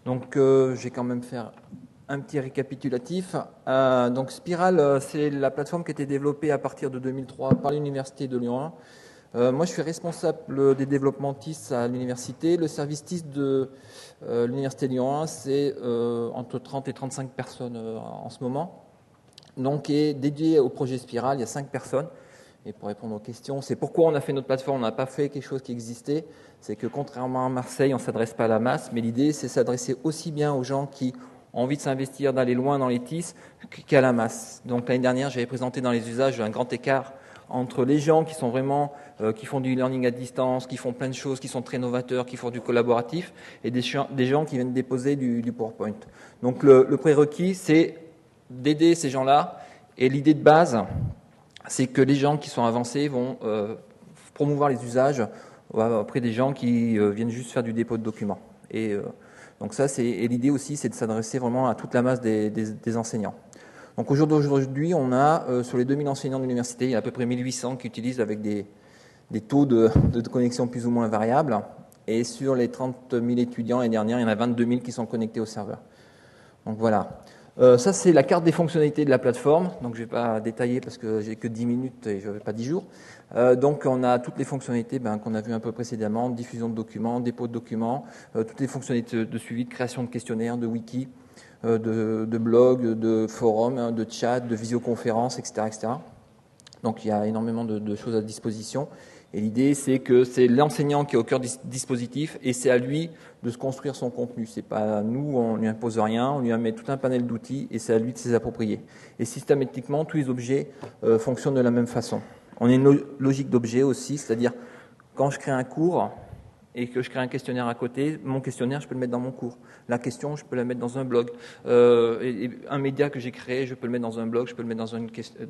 Donc, je vais quand même faire un petit récapitulatif. Donc, Spiral, c'est la plateforme qui a été développée à partir de 2003 par l'Université de Lyon 1. Moi, je suis responsable des développements TIS à l'université. Le service TIS de l'Université de Lyon 1, c'est entre 30 et 35 personnes en ce moment. Donc, est dédié au projet Spiral, il y a 5 personnes. Et pour répondre aux questions, c'est pourquoi on a fait notre plateforme, on n'a pas fait quelque chose qui existait. C'est que contrairement à Marseille, on ne s'adresse pas à la masse, mais l'idée, c'est s'adresser aussi bien aux gens qui ont envie de s'investir, d'aller loin dans les TIS, qu'à la masse. Donc l'année dernière, j'avais présenté dans les usages un grand écart entre les gens qui sont vraiment, qui font du learning à distance, qui font plein de choses, qui sont très novateurs, qui font du collaboratif, et des gens qui viennent déposer du PowerPoint. Donc le prérequis, c'est d'aider ces gens-là, et l'idée de base, c'est que les gens qui sont avancés vont promouvoir les usages auprès des gens qui viennent juste faire du dépôt de documents. Et donc ça, et l'idée aussi, c'est de s'adresser vraiment à toute la masse des enseignants. Donc aujourd'hui, on a sur les 2000 enseignants de l'université, il y a à peu près 1800 qui utilisent avec des taux de connexion plus ou moins variables. Et sur les 30 000 étudiants l'année dernière, il y en a 22 000 qui sont connectés au serveur. Donc voilà. Ça, c'est la carte des fonctionnalités de la plateforme. Donc, je ne vais pas détailler parce que j'ai que 10 minutes et je n'avais pas 10 jours. Donc, on a toutes les fonctionnalités qu'on a vues un peu précédemment, diffusion de documents, dépôt de documents, toutes les fonctionnalités de suivi, de création de questionnaires, de wiki, de blog, de forum, de chat, de visioconférence, etc., etc. Donc, il y a énormément de choses à disposition. Et l'idée, c'est que c'est l'enseignant qui est au cœur du dispositif et c'est à lui de se construire son contenu. C'est pas nous, on lui impose rien, on lui met tout un panel d'outils et c'est à lui de s'y approprier. Et systématiquement, tous les objets fonctionnent de la même façon. On a une logique d'objet aussi, c'est-à-dire quand je crée un cours et que je crée un questionnaire à côté, mon questionnaire, je peux le mettre dans mon cours. La question, je peux la mettre dans un blog. Et un média que j'ai créé, je peux le mettre dans un blog, je peux le mettre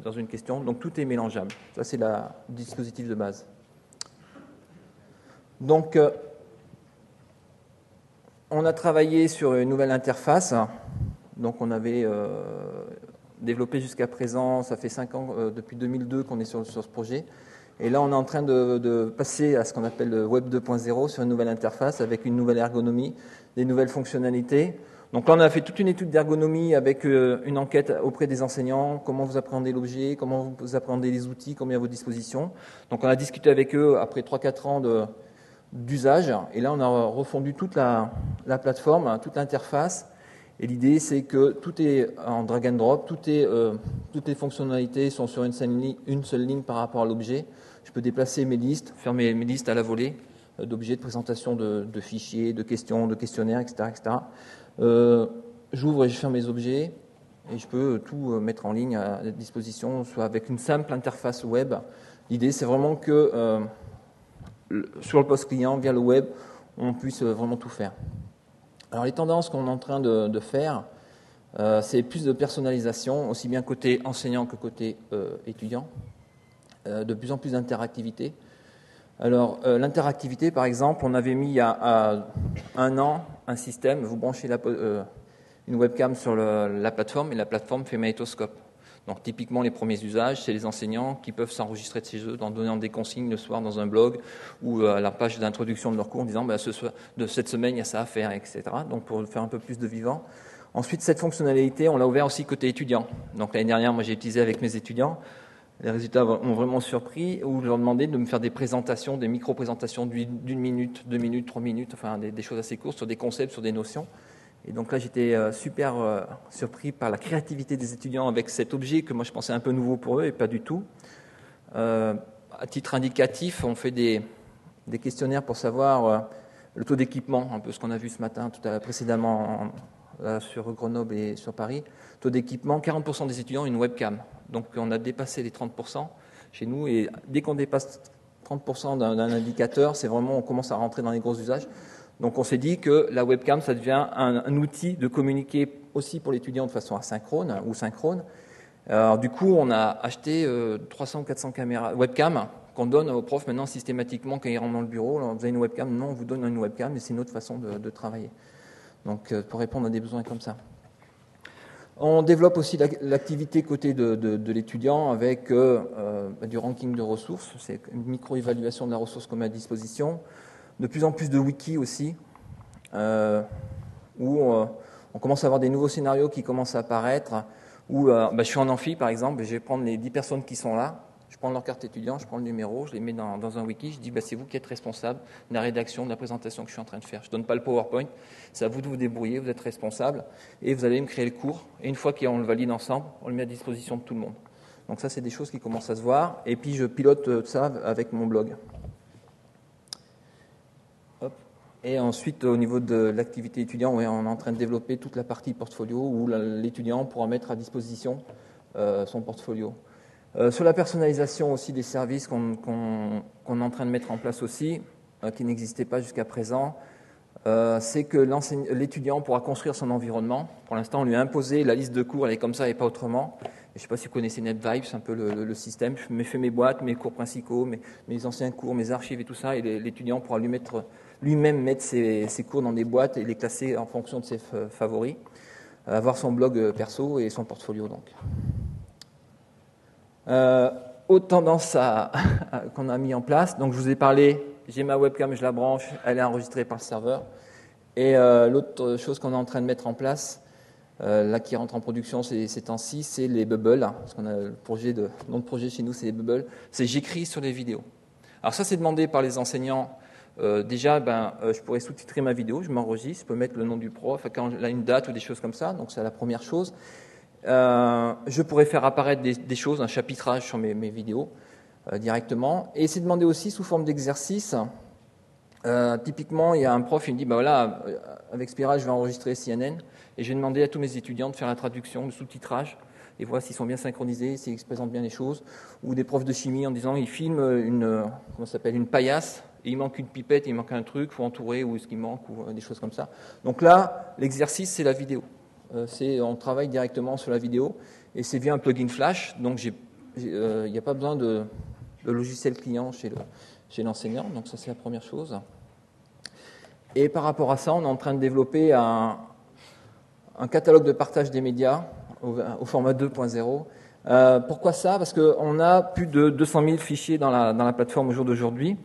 dans une question. Donc tout est mélangeable. Ça, c'est le dispositif de base. Donc, on a travaillé sur une nouvelle interface. Donc, on avait développé jusqu'à présent, ça fait 5 ans, depuis 2002 qu'on est sur ce projet. Et là, on est en train de passer à ce qu'on appelle le Web 2.0 sur une nouvelle interface avec une nouvelle ergonomie, des nouvelles fonctionnalités. Donc là, on a fait toute une étude d'ergonomie avec une enquête auprès des enseignants, comment vous appréhendez l'objet, comment vous appréhendez les outils, combien à vos dispositions. Donc, on a discuté avec eux après 3-4 ans d'usage. Et là, on a refondu toute la plateforme, toute l'interface. Et l'idée, c'est que tout est en drag and drop, toutes les fonctionnalités sont sur une seule ligne par rapport à l'objet. Je peux déplacer mes listes, faire mes listes à la volée d'objets, de présentation de fichiers, de questions, de questionnaires, etc. etc. J'ouvre et je ferme mes objets et je peux tout mettre en ligne à disposition, soit avec une simple interface web. L'idée, c'est vraiment que sur le poste client, via le web, on puisse vraiment tout faire. Alors les tendances qu'on est en train de faire, c'est plus de personnalisation, aussi bien côté enseignant que côté étudiant, de plus en plus d'interactivité. Alors l'interactivité, par exemple, on avait mis il y a 1 an un système, vous branchez une webcam sur la plateforme et la plateforme fait magnétoscope. Donc typiquement, les premiers usages, c'est les enseignants qui peuvent s'enregistrer de chez eux en donnant des consignes le soir dans un blog ou à la page d'introduction de leur cours en disant de cette semaine, il y a ça à faire, etc. Donc pour faire un peu plus de vivant. Ensuite, cette fonctionnalité, on l'a ouvert aussi côté étudiant. Donc l'année dernière, moi j'ai utilisé avec mes étudiants. Les résultats m'ont vraiment surpris où je leur demandais de me faire des présentations, des micro-présentations d'1 minute, 2 minutes, 3 minutes, enfin des choses assez courtes sur des concepts, sur des notions. Et donc là, j'étais super surpris par la créativité des étudiants avec cet objet que moi je pensais un peu nouveau pour eux et pas du tout. À titre indicatif, on fait des questionnaires pour savoir le taux d'équipement, un peu ce qu'on a vu ce matin, précédemment sur Grenoble et sur Paris. Taux d'équipement, 40% des étudiants ont une webcam. Donc on a dépassé les 30% chez nous et dès qu'on dépasse 30% d'un indicateur, c'est vraiment, on commence à rentrer dans les gros usages. Donc on s'est dit que la webcam, ça devient un outil de communiquer aussi pour l'étudiant de façon asynchrone ou synchrone. Alors du coup, on a acheté 300 ou 400 caméras webcam qu'on donne aux profs maintenant systématiquement quand ils rentrent dans le bureau. Alors, vous avez une webcam? Non, on vous donne une webcam, mais c'est une autre façon de travailler. Donc pour répondre à des besoins comme ça. On développe aussi l'activité côté de l'étudiant avec du ranking de ressources. C'est une micro-évaluation de la ressource qu'on met à disposition. De plus en plus de wikis aussi. où on commence à avoir des nouveaux scénarios qui commencent à apparaître, où je suis en amphi par exemple, je vais prendre les 10 personnes qui sont là, je prends leur carte étudiant, je prends le numéro, je les mets dans un wiki, je dis c'est vous qui êtes responsable de la rédaction, de la présentation que je suis en train de faire. Je ne donne pas le PowerPoint, c'est à vous de vous débrouiller, vous êtes responsable, et vous allez me créer le cours, et une fois qu'on le valide ensemble, on le met à disposition de tout le monde. Donc ça, c'est des choses qui commencent à se voir, et puis je pilote ça avec mon blog. Hop. Et ensuite, au niveau de l'activité étudiant, on est en train de développer toute la partie portfolio, où l'étudiant pourra mettre à disposition son portfolio. Sur la personnalisation aussi des services qu'on est en train de mettre en place aussi, qui n'existaient pas jusqu'à présent, c'est que l'étudiant pourra construire son environnement. Pour l'instant, on lui a imposé la liste de cours, elle est comme ça et pas autrement. Je ne sais pas si vous connaissez NetVibes, c'est un peu le système. Je fais mes boîtes, mes cours principaux, mes anciens cours, mes archives et tout ça, et l'étudiant pourra lui-même mettre ses cours dans des boîtes et les classer en fonction de ses favoris. Avoir son blog perso et son portfolio donc. Autre tendance qu'on a mis en place, donc je vous ai parlé, j'ai ma webcam, je la branche, elle est enregistrée par le serveur. Et l'autre chose qu'on est en train de mettre en place, là qui rentre en production ces temps-ci, c'est les bubbles. Parce qu'on a le nom de projet chez nous, c'est les bubbles. C'est j'écris sur les vidéos. Alors ça, c'est demandé par les enseignants. Déjà, je pourrais sous-titrer ma vidéo, je m'enregistre, je peux mettre le nom du prof, quand il a une date ou des choses comme ça. Donc c'est la première chose. Je pourrais faire apparaître des choses, un chapitrage sur mes vidéos directement. Et c'est demandé aussi sous forme d'exercice. Typiquement, il y a un prof, il me dit, voilà, avec Spiral, je vais enregistrer CNN et je vais demander à tous mes étudiants de faire la traduction, le sous-titrage et voir s'ils sont bien synchronisés, s'ils présentent bien les choses. Ou des profs de chimie en disant, ils filment une paillasse et il manque une pipette, il manque un truc, il faut entourer ou ce qu'il manque ou des choses comme ça. Donc là, l'exercice, c'est la vidéo. On travaille directement sur la vidéo et c'est via un plugin Flash, donc il n'y a pas besoin de logiciel client chez l'enseignant, donc ça c'est la première chose. Et par rapport à ça, on est en train de développer un catalogue de partage des médias au format 2.0. Pourquoi ça ? Parce qu'on a plus de 200 000 fichiers dans la plateforme au jour d'aujourd'hui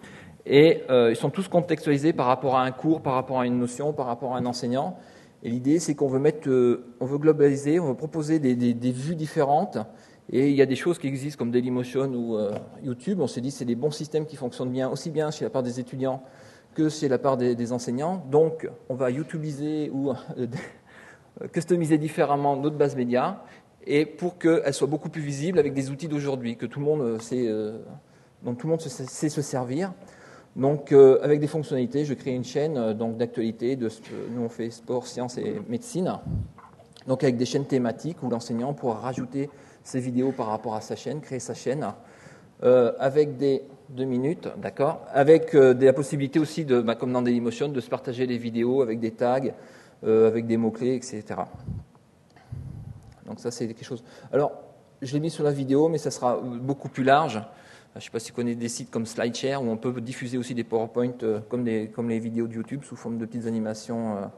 et ils sont tous contextualisés par rapport à un cours, par rapport à une notion, par rapport à un enseignant. Et l'idée, c'est qu'on veut globaliser, on veut proposer des vues différentes. Et il y a des choses qui existent comme Dailymotion ou YouTube. On s'est dit que c'est des bons systèmes qui fonctionnent bien, aussi bien chez la part des étudiants que chez la part des enseignants. Donc, on va YouTubeiser ou customiser différemment notre base média et pour qu'elle soit beaucoup plus visible avec des outils d'aujourd'hui que tout le monde dont tout le monde sait se servir. Donc, avec des fonctionnalités, je crée une chaîne d'actualité. Nous, on fait sport, sciences et médecine. Donc, avec des chaînes thématiques où l'enseignant pourra rajouter ses vidéos par rapport à sa chaîne, créer sa chaîne, avec des 2 minutes, d'accord, avec la possibilité aussi, comme dans Dailymotion, de se partager les vidéos avec des tags, avec des mots-clés, etc. Donc ça, c'est quelque chose. Alors, je l'ai mis sur la vidéo, mais ça sera beaucoup plus large. Je ne sais pas si vous connaissez des sites comme SlideShare, où on peut diffuser aussi des PowerPoint comme les vidéos de YouTube sous forme de petites animations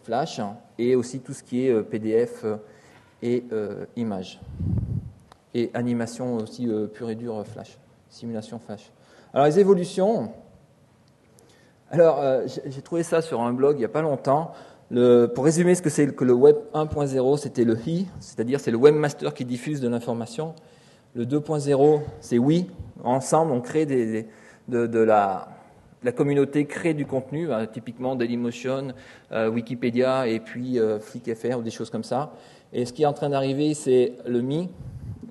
Flash, et aussi tout ce qui est PDF et images. Et animation aussi pure et dure Flash, simulation Flash. Alors les évolutions, j'ai trouvé ça sur un blog il n'y a pas longtemps. Pour résumer ce que c'est que le Web 1.0, c'était le He, c'est-à-dire c'est le webmaster qui diffuse de l'information. Le 2.0, c'est we. Ensemble, on crée la communauté crée du contenu, typiquement Dailymotion, Wikipédia et puis FlickFR ou des choses comme ça. Et ce qui est en train d'arriver, c'est le me.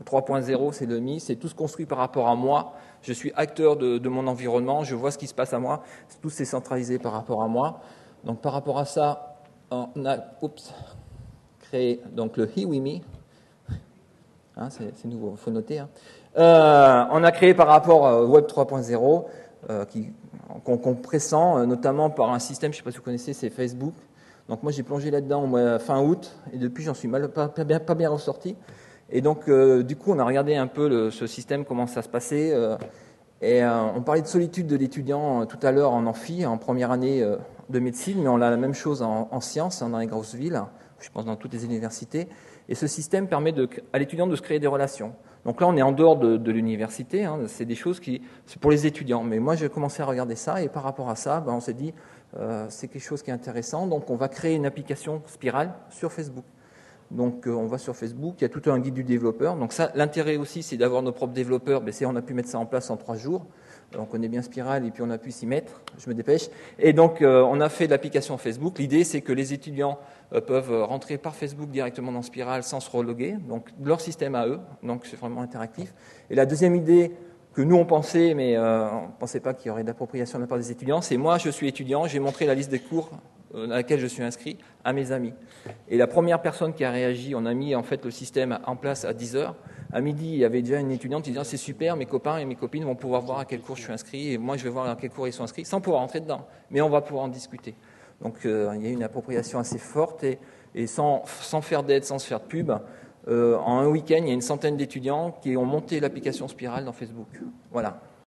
3.0, c'est le me. C'est tout ce construit par rapport à moi. Je suis acteur de mon environnement. Je vois ce qui se passe à moi. Tout c'est centralisé par rapport à moi. Donc par rapport à ça, on a créé donc le He, We, Me. C'est nouveau, il faut noter. On a créé par rapport au Web 3.0 qu'on pressent, notamment par un système, je ne sais pas si vous connaissez, c'est Facebook. Donc moi j'ai plongé là-dedans fin août et depuis j'en suis pas bien ressorti. Et donc du coup on a regardé un peu ce système, comment ça se passait. Et on parlait de solitude de l'étudiant tout à l'heure en amphi, en première année de médecine, mais on a la même chose en sciences, dans les grosses villes, je pense dans toutes les universités. Et ce système permet à l'étudiant de se créer des relations. Donc là, on est en dehors de l'université, c'est des choses c'est pour les étudiants. Mais moi, j'ai commencé à regarder ça, et par rapport à ça, on s'est dit, c'est quelque chose qui est intéressant. Donc on va créer une application Spiral sur Facebook. Donc on va sur Facebook, il y a tout un guide du développeur. Donc ça, l'intérêt aussi, c'est d'avoir nos propres développeurs. On a pu mettre ça en place en 3 jours. On connaît bien Spiral et puis on a pu s'y mettre. Je me dépêche. Et donc on a fait l'application Facebook. L'idée, c'est que les étudiants peuvent rentrer par Facebook directement dans Spiral sans se reloguer. Donc leur système à eux. Donc c'est vraiment interactif. Et la deuxième idée que nous on pensait, mais on ne pensait pas qu'il y aurait d'appropriation de la part des étudiants, c'est moi, je suis étudiant, j'ai montré la liste des cours à laquelle je suis inscrit à mes amis. Et la première personne qui a réagi, on a mis en fait le système en place à 10h. À midi, il y avait déjà une étudiante qui disait « c'est super, mes copains et mes copines vont pouvoir voir à quel cours je suis inscrit et moi je vais voir à quel cours ils sont inscrits sans pouvoir entrer dedans, mais on va pouvoir en discuter ». Donc il y a une appropriation assez forte et sans faire d'aide, sans se faire de pub. En un week-end, il y a une centaine d'étudiants qui ont monté l'application Spiral dans Facebook. Voilà.